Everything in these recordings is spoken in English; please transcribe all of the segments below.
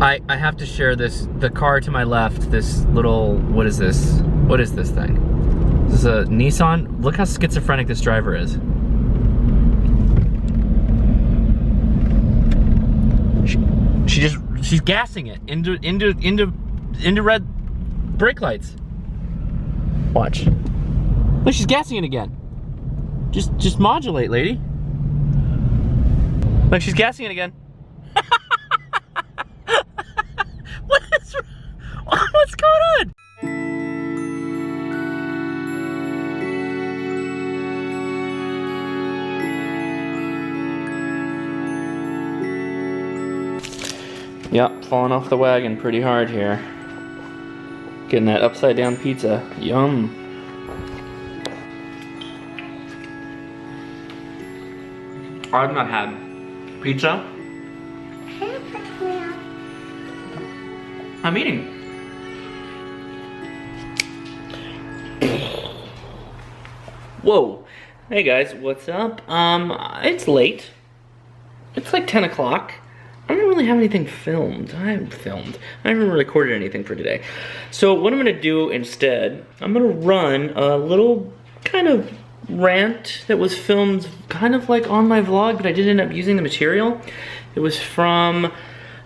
I have to share this, the car to my left, this little, what is this? What is this thing? This is a Nissan. Look how schizophrenic this driver is. She's gassing it into red brake lights. Watch. Look, she's gassing it again. Just modulate, lady. Look, she's gassing it again. What's going on? Yep, falling off the wagon pretty hard here. Getting that upside down pizza. Yum. I've not had pizza. I'm eating. Whoa. Hey guys, what's up? It's late. It's like 10 o'clock. I don't really have anything filmed. I haven't recorded anything for today. So what I'm gonna do instead, I'm gonna run a little kind of rant that was filmed kind of like on my vlog, but I did end up using the material. It was from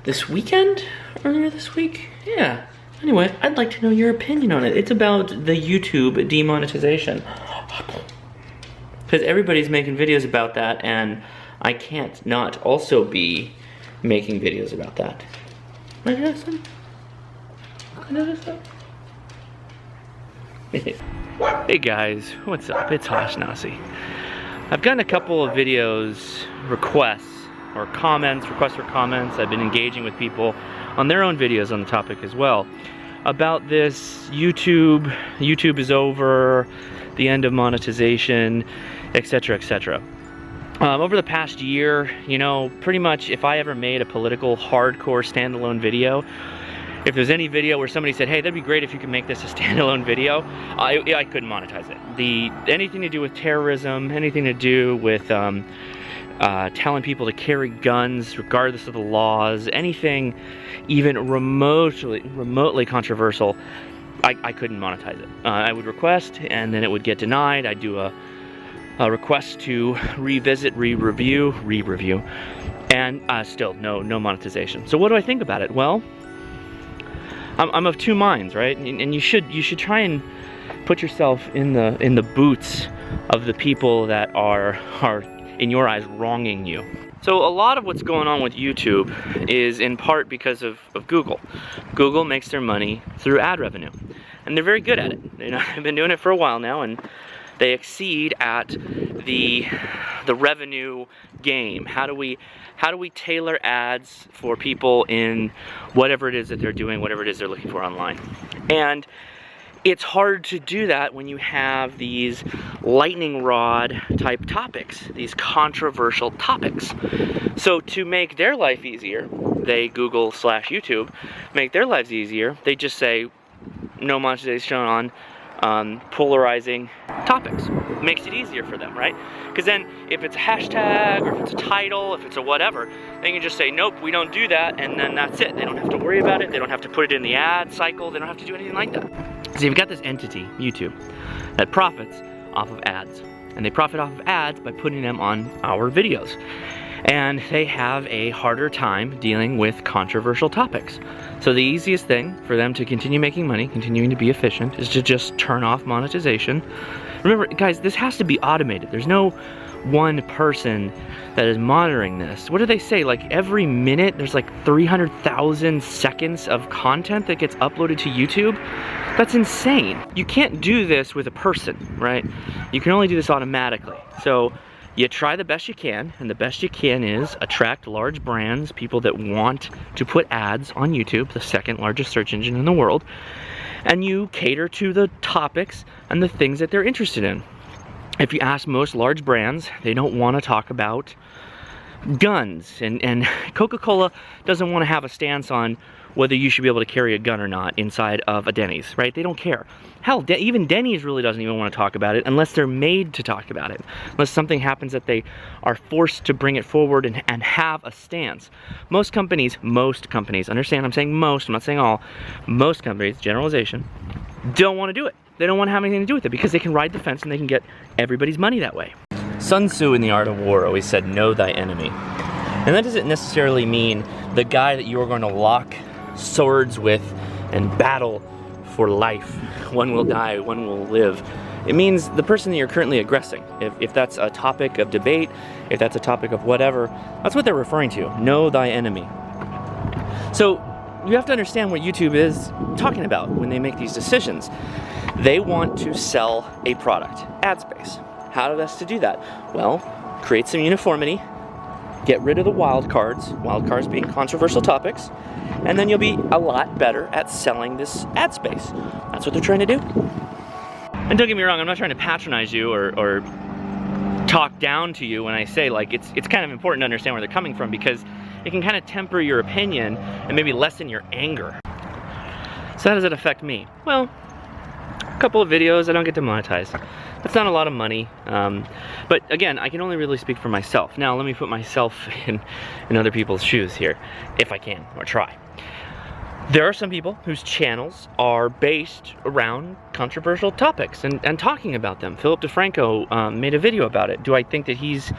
this weekend, earlier this week. Yeah. Anyway, I'd like to know your opinion on it. It's about the YouTube demonetization. Because everybody's making videos about that, and I can't not also be making videos about that. Can I notice them? Can I notice them? Hey guys, what's up? It's Hoshnasi. I've gotten a couple of videos, requests for comments. I've been engaging with people on their own videos on the topic as well. About this YouTube is over, the end of monetization, etc., etc. Over the past year, you know, pretty much if I ever made a political hardcore standalone video, if there's any video where somebody said, hey, that'd be great if you could make this a standalone video, I couldn't monetize it. Anything to do with terrorism, anything to do with telling people to carry guns regardless of the laws, anything even remotely controversial, I couldn't monetize it. I would request and then it would get denied. I'd do a request to revisit, re-review, and still no monetization. So what do I think about it? Well, I'm of two minds, right? And you should try and put yourself in the boots of the people that are in your eyes wronging you. So a lot of what's going on with YouTube is in part because of Google. Google makes their money through ad revenue, and they're very good at it. You know, they've been doing it for a while now, and they exceed at the revenue game. How do we tailor ads for people in whatever it is that they're doing, whatever it is they're looking for online? And it's hard to do that when you have these lightning rod type topics, these controversial topics. So to make their life easier, Google/YouTube make their lives easier, they just say no monetization on polarizing topics. Makes it easier for them, right? Because then if it's a hashtag or if it's a title, if it's a whatever, they can just say, nope, we don't do that, and then that's it. They don't have to worry about it. They don't have to put it in the ad cycle. They don't have to do anything like that. So you've got this entity, YouTube, that profits off of ads. And they profit off of ads by putting them on our videos. And they have a harder time dealing with controversial topics. So the easiest thing for them to continue making money, continuing to be efficient, is to just turn off monetization. Remember, guys, this has to be automated. There's no one person that is monitoring this. What do they say? Like every minute, there's like 300,000 seconds of content that gets uploaded to YouTube? That's insane. You can't do this with a person, right? You can only do this automatically. So you try the best you can, and the best you can is attract large brands, people that want to put ads on YouTube, the second largest search engine in the world, and you cater to the topics and the things that they're interested in. If you ask most large brands, they don't want to talk about guns, and Coca-Cola doesn't want to have a stance on whether you should be able to carry a gun or not inside of a Denny's, right? They don't care. Hell, even Denny's really doesn't even want to talk about it unless they're made to talk about it. Unless something happens that they are forced to bring it forward and have a stance. Most companies, understand I'm saying most, I'm not saying all, most companies, generalization, don't want to do it. They don't want to have anything to do with it because they can ride the fence and they can get everybody's money that way. Sun Tzu in The Art of War always said, know thy enemy. And that doesn't necessarily mean the guy that you are going to lock swords with and battle for life. One will die, one will live. It means the person that you're currently aggressing. If that's a topic of debate, if that's a topic of whatever, that's what they're referring to. Know thy enemy. So you have to understand what YouTube is talking about when they make these decisions. They want to sell a product, ad space. How best to do that? Well, create some uniformity, get rid of the wild cards being controversial topics, and then you'll be a lot better at selling this ad space. That's what they're trying to do. And don't get me wrong, I'm not trying to patronize you or talk down to you when I say, like, it's kind of important to understand where they're coming from, because it can kind of temper your opinion and maybe lessen your anger. So how does it affect me? Well, a couple of videos, I don't get demonetized. That's not a lot of money, but again, I can only really speak for myself. Now, let me put myself in other people's shoes here, if I can, or try. There are some people whose channels are based around controversial topics and talking about them. Philip DeFranco made a video about it. Do I think that he's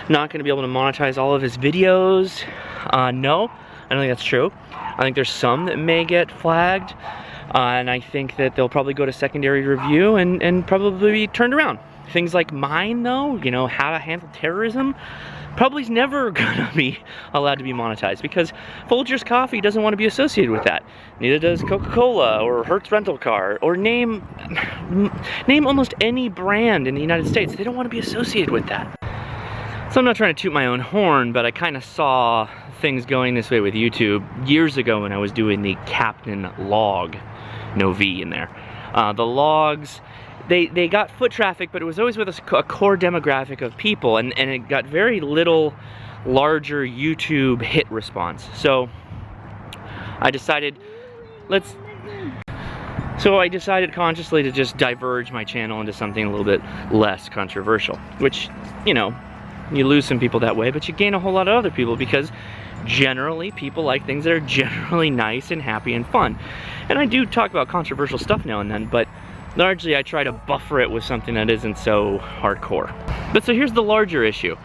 not going to be able to monetize all of his videos? No, I don't think that's true. I think there's some that may get flagged. And I think that they'll probably go to secondary review and probably be turned around. Things like mine, though, you know, how to handle terrorism, probably is never gonna be allowed to be monetized because Folgers Coffee doesn't want to be associated with that. Neither does Coca-Cola or Hertz Rental Car, or name almost any brand in the United States. They don't want to be associated with that. So I'm not trying to toot my own horn, but I kind of saw things going this way with YouTube years ago when I was doing the Captain Log, no V in there. The logs, they got foot traffic, but it was always with a core demographic of people, and it got very little larger YouTube hit response. So I decided consciously to just diverge my channel into something a little bit less controversial, which, you know, you lose some people that way, but you gain a whole lot of other people because generally people like things that are generally nice and happy and fun. And I do talk about controversial stuff now and then, but largely I try to buffer it with something that isn't so hardcore. But so here's the larger issue.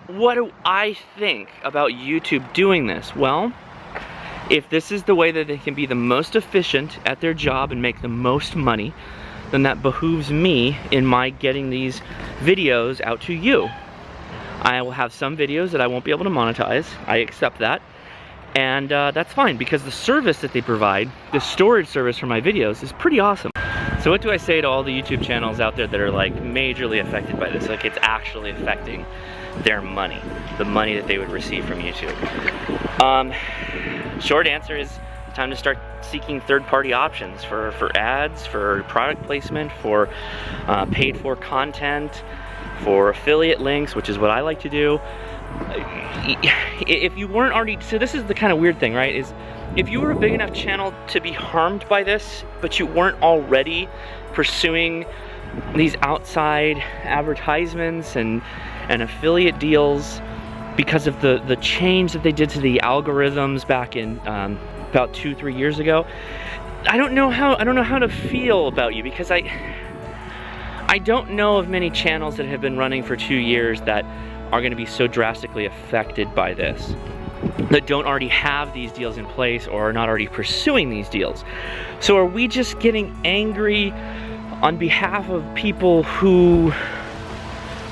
What do I think about YouTube doing this? Well, if this is the way that they can be the most efficient at their job and make the most money, then that behooves me in my getting these videos out to you. I will have some videos that I won't be able to monetize. I accept that. And that's fine, because the service that they provide, the storage service for my videos, is pretty awesome. So what do I say to all the YouTube channels out there that are like majorly affected by this? Like, it's actually affecting their money, the money that they would receive from YouTube. Short answer is time to start seeking third-party options for ads, for product placement, for paid-for content, for affiliate links, which is what I like to do. If you weren't already, so this is the kind of weird thing, right, is if you were a big enough channel to be harmed by this, but you weren't already pursuing these outside advertisements and affiliate deals because of the change that they did to the algorithms back in about 2-3 years ago, I don't know how to feel about you, because I don't know of many channels that have been running for 2 years that are going to be so drastically affected by this, that don't already have these deals in place or are not already pursuing these deals. So are we just getting angry on behalf of people who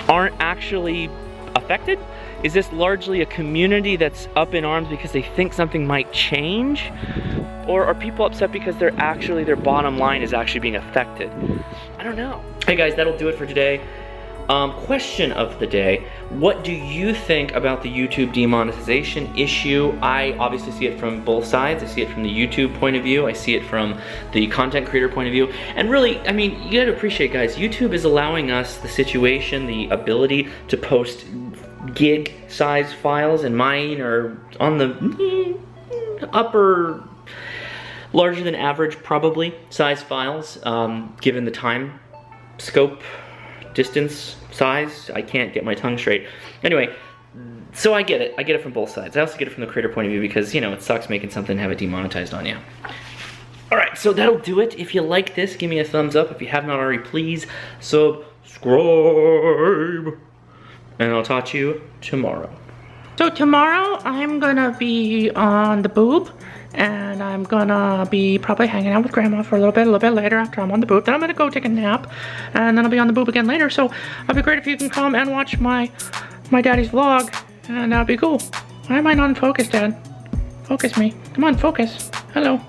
aren't actually affected? Is this largely a community that's up in arms because they think something might change? Or are people upset because their bottom line is actually being affected? I don't know. Hey guys, that'll do it for today. Question of the day: what do you think about the YouTube demonetization issue? I obviously see it from both sides. I see it from the YouTube point of view. I see it from the content creator point of view. And really, I mean, you gotta appreciate, guys, YouTube is allowing us the situation, the ability to post gig size files, and mine are on the upper, larger than average probably size files, given the time scope, distance, size. I can't get my tongue straight. Anyway, so I get it from both sides. I also get it from the creator point of view because, you know, it sucks making something and have it demonetized on you. Alright, so that'll do it. If you like this, give me a thumbs up. If you have not already, please subscribe. And I'll talk to you tomorrow. So tomorrow, I'm gonna be on the boob. And I'm gonna be probably hanging out with Grandma for a little bit later after I'm on the boob. Then I'm gonna go take a nap. And then I'll be on the boob again later. So it'd be great if you can come and watch my daddy's vlog. And that'd be cool. Why am I not in focus, Dad? Focus me. Come on, focus. Hello.